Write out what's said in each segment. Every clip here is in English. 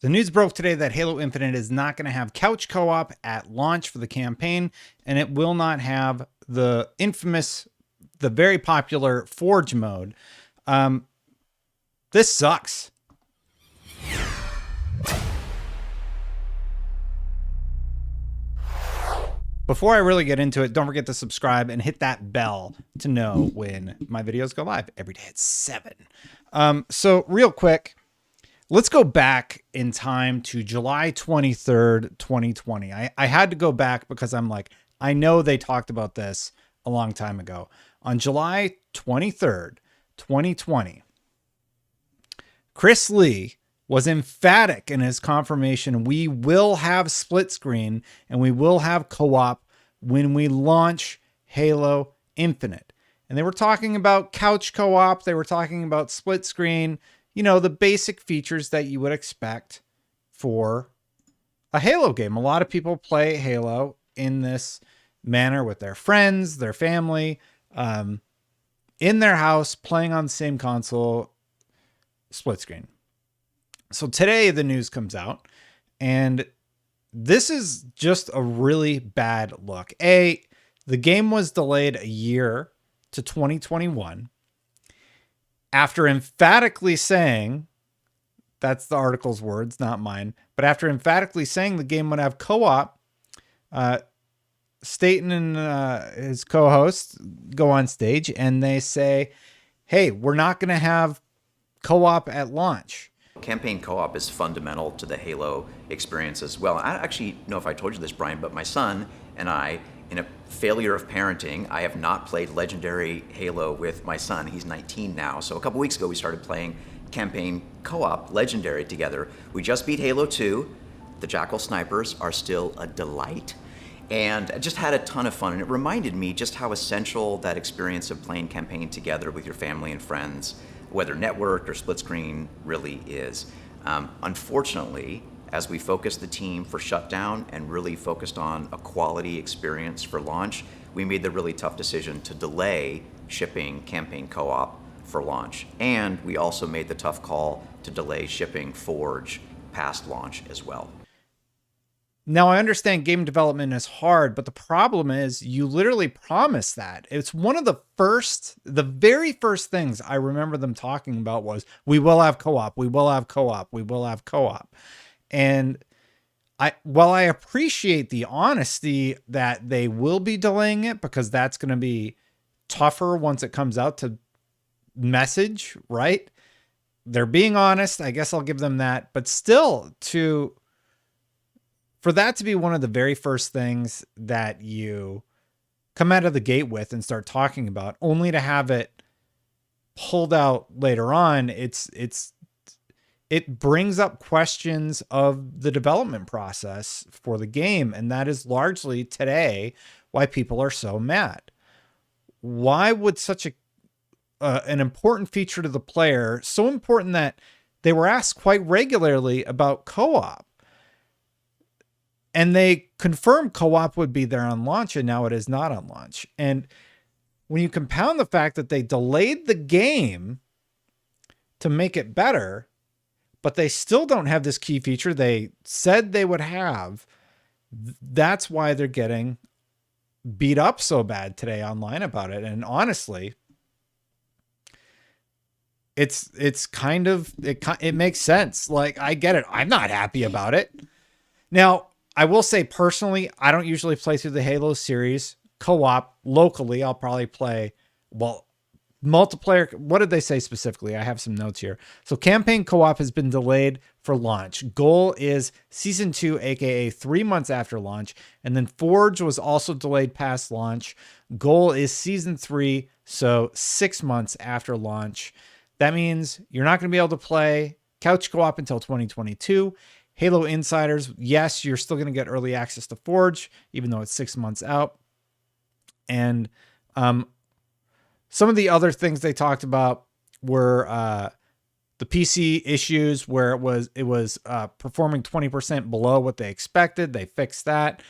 The news broke today that Halo Infinite is not going to have couch co-op at launch for the campaign, and it will not have the very popular Forge mode. This sucks. Before I really get into it, don't forget to subscribe and hit that bell to know when my videos go live every day at 7. So real quick, let's go back in time to July 23rd, 2020. I had to go back because I'm like, I know they talked about this a long time ago. On July 23rd, 2020, Chris Lee was emphatic in his confirmation. We will have split screen and we will have co-op when we launch Halo Infinite. And they were talking about couch co-op. They were talking about split screen, you know, the basic features that you would expect for a Halo game. A lot of people play Halo in this manner with their friends, their family, in their house, playing on the same console, split screen. So today the news comes out, and this is just a really bad look. The game was delayed a year to 2021 after emphatically saying, that's the article's words, not mine, but after emphatically saying the game would have co-op, Staten and his co-host go on stage and they say, hey, we're not going to have co-op at launch. Campaign co-op is fundamental to the Halo experience as well. I don't actually know if I told you this, Brian, but my son and I, in a failure of parenting, I have not played Legendary Halo with my son. He's 19 now. So a couple weeks ago, we started playing campaign co-op Legendary together. We just beat Halo 2. The Jackal snipers are still a delight. And I just had a ton of fun. And it reminded me just how essential that experience of playing campaign together with your family and friends, whether networked or split screen, really is. Unfortunately, as we focused the team for shutdown and really focused on a quality experience for launch, we made the really tough decision to delay shipping campaign co-op for launch. And we also made the tough call to delay shipping Forge past launch as well. Now, I understand game development is hard, but the problem is you literally promise that. It's one of the very first things I remember them talking about was, we will have co-op, we will have co-op, we will have co-op. And while I appreciate the honesty that they will be delaying it because that's going to be tougher once it comes out to message, right? They're being honest. I guess I'll give them that. But still, for that to be one of the very first things that you come out of the gate with and start talking about, only to have it pulled out later on, it brings up questions of the development process for the game. And that is largely today why people are so mad. Why would such an important feature to the player, so important that they were asked quite regularly about co-op, and they confirmed co-op would be there on launch, and now it is not on launch. And when you compound the fact that they delayed the game to make it better, but they still don't have this key feature they said they would have, that's why they're getting beat up so bad today online about it. And honestly, it's kind of, it makes sense. Like, I get it. I'm not happy about it. Now, I will say personally, I don't usually play through the Halo series co-op locally. I'll probably play, well, multiplayer. What did they say specifically? I have some notes here. So campaign co-op has been delayed for launch. Goal is season 2, aka 3 months after launch. And then Forge was also delayed past launch. Goal is season 3, so 6 months after launch. That means you're not going to be able to play couch co-op until 2022. Halo Insiders, yes, you're still going to get early access to Forge, even though it's 6 months out. And some of the other things they talked about were the PC issues where it was performing 20% below what they expected. They fixed that.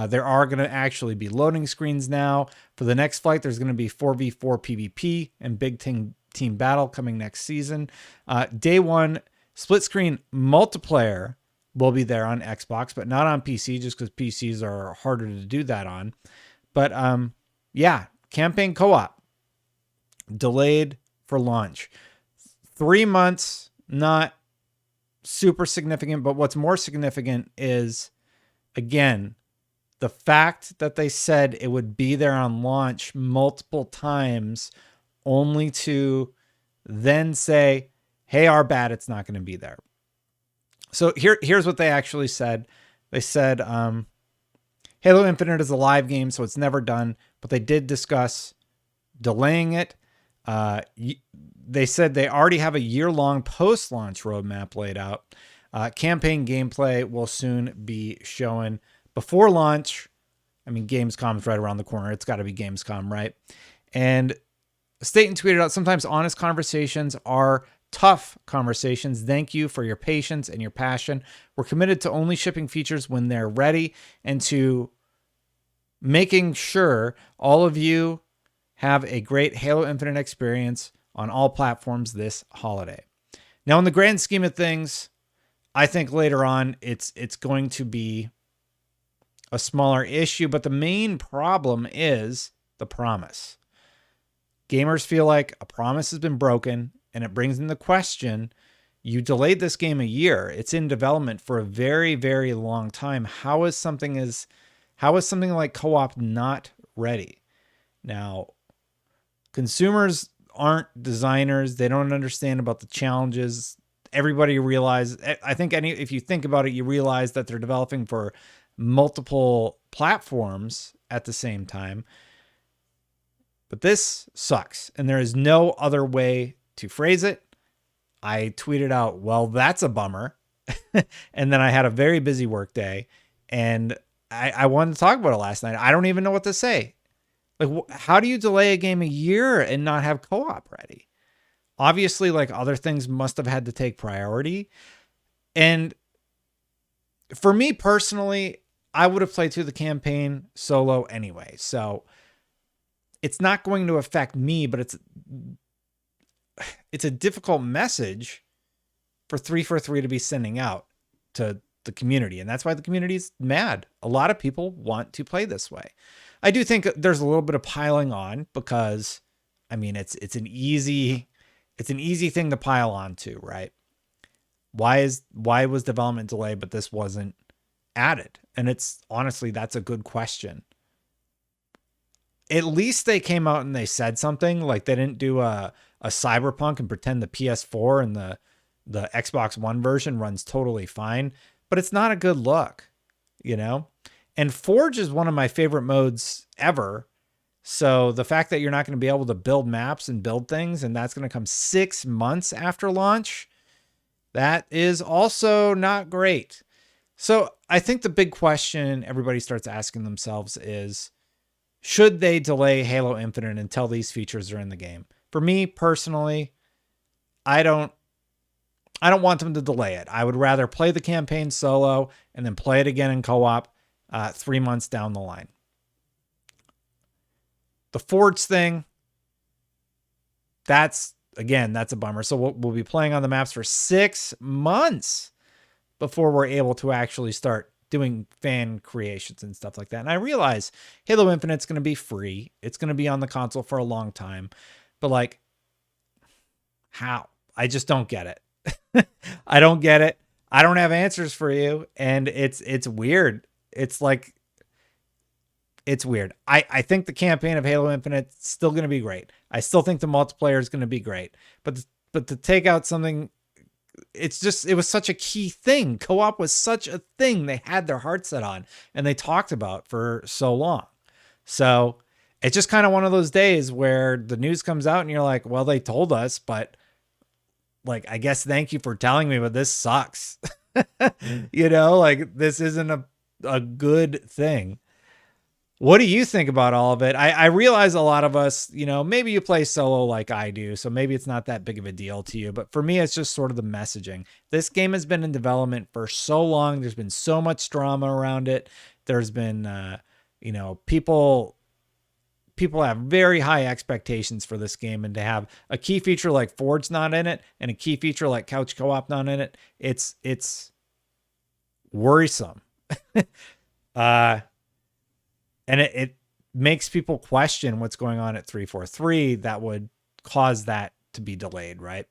There are going to actually be loading screens now. For the next flight, there's going to be 4v4 PvP and big team battle coming next season. Day one, split screen multiplayer will be there on Xbox, but not on PC, just because PCs are harder to do that on. But yeah, campaign co-op delayed for launch. 3 months, not super significant, but what's more significant is, again, the fact that they said it would be there on launch multiple times, only to then say, hey, our bad, it's not going to be there. So here's what they actually said. They said Halo Infinite is a live game, so it's never done, but they did discuss delaying it. They said they already have a year-long post-launch roadmap laid out. Campaign gameplay will soon be shown before launch. I mean, Gamescom's right around the corner. It's got to be Gamescom, right? And Staten tweeted out, sometimes honest conversations are tough conversations. Thank you for your patience and your passion. We're committed to only shipping features when they're ready and to making sure all of you have a great Halo Infinite experience on all platforms this holiday. Now, in the grand scheme of things, I think later on it's going to be a smaller issue, but the main problem is the promise. Gamers feel like a promise has been broken, and it brings into question, you delayed this game a year. It's in development for a very, very long time. How is something like co-op not ready? Now, consumers aren't designers. They don't understand about the challenges. Everybody realizes, I think if you think about it, you realize that they're developing for multiple platforms at the same time. But this sucks, and there is no other way to phrase it. I tweeted out, well, that's a bummer. And then I had a very busy work day, and I wanted to talk about it last night. I don't even know what to say. Like, how do you delay a game a year and not have co-op ready? Obviously, like, other things must have had to take priority. And for me personally, I would have played through the campaign solo anyway. So it's not going to affect me, but it's a difficult message for 343 to be sending out to the community. And that's why the community is mad. A lot of people want to play this way. I do think there's a little bit of piling on because, I mean, it's an easy thing to pile on to, right? Why was development delayed, but this wasn't added? And it's honestly, that's a good question. At least they came out and they said something. Like, they didn't do a Cyberpunk and pretend the PS4 and the Xbox One version runs totally fine, but it's not a good look, you know? And Forge is one of my favorite modes ever. So the fact that you're not going to be able to build maps and build things, and that's going to come 6 months after launch, that is also not great. So I think the big question everybody starts asking themselves is, should they delay Halo Infinite until these features are in the game? For me personally, I don't want them to delay it. I would rather play the campaign solo and then play it again in co-op 3 months down the line. The Forge thing, that's a bummer. So we'll be playing on the maps for 6 months before we're able to actually start doing fan creations and stuff like that. And I realize Halo Infinite's going to be free. It's going to be on the console for a long time. But like, how? I just don't get it. I don't get it. I don't have answers for you. And it's weird. It's like, it's weird. I think the campaign of Halo Infinite is still going to be great. I still think the multiplayer is going to be great. But to take out something, it was such a key thing. Co-op was such a thing they had their heart set on and they talked about for so long. So it's just kind of one of those days where the news comes out and you're like, well, they told us, but like, I guess thank you for telling me, but this sucks. You know, like, this isn't a good thing. What do you think about all of it? I realize a lot of us, you know, maybe you play solo like I do, so maybe it's not that big of a deal to you. But for me, it's just sort of the messaging. This game has been in development for so long. There's been so much drama around it. There's been, you know, people have very high expectations for this game, and to have a key feature like Forge not in it and a key feature like couch co-op not in it, it's worrisome. And it makes people question what's going on at 343 that would cause that to be delayed, right?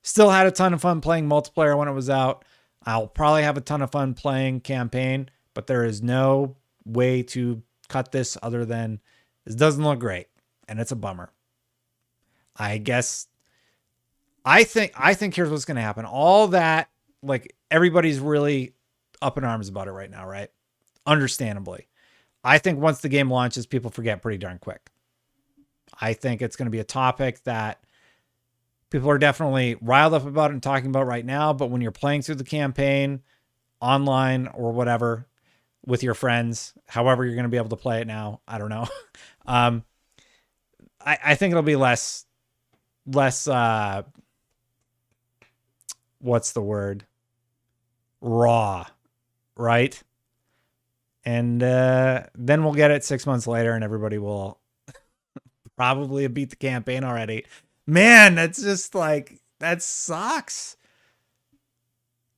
Still had a ton of fun playing multiplayer when it was out. I'll probably have a ton of fun playing campaign, but there is no way to cut this other than this doesn't look great, and it's a bummer. I guess I think here's what's going to happen. All that, like, everybody's really up in arms about it right now, right? Understandably. I think once the game launches, people forget pretty darn quick. I think it's going to be a topic that people are definitely riled up about and talking about right now. But when you're playing through the campaign online or whatever with your friends, however you're going to be able to play it now, I don't know. I think it'll be less, what's the word? Raw, right? And then we'll get it 6 months later and everybody will probably have beat the campaign already. Man, that's just like, that sucks.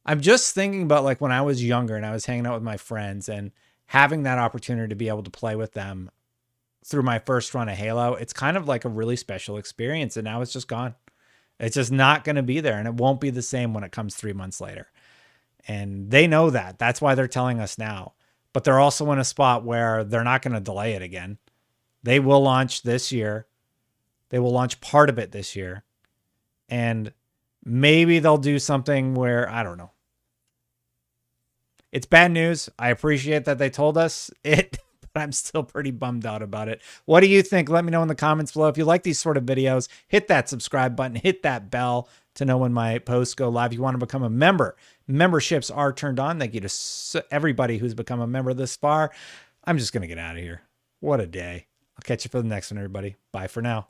I'm just thinking about like when I was younger and I was hanging out with my friends and having that opportunity to be able to play with them through my first run of Halo. It's kind of like a really special experience, and now it's just gone. It's just not going to be there, and it won't be the same when it comes 3 months later. And they know that. That's why they're telling us now. But they're also in a spot where they're not going to delay it again. They will launch this year. They will launch part of it this year. And maybe they'll do something where, I don't know. It's bad news. I appreciate that they told us it, but I'm still pretty bummed out about it. What do you think? Let me know in the comments below. If you like these sort of videos, hit that subscribe button, hit that bell to know when my posts go live. If you want to become a member, memberships are turned on. Thank you to everybody who's become a member this far. I'm just going to get out of here. What a day. I'll catch you for the next one, everybody. Bye for now.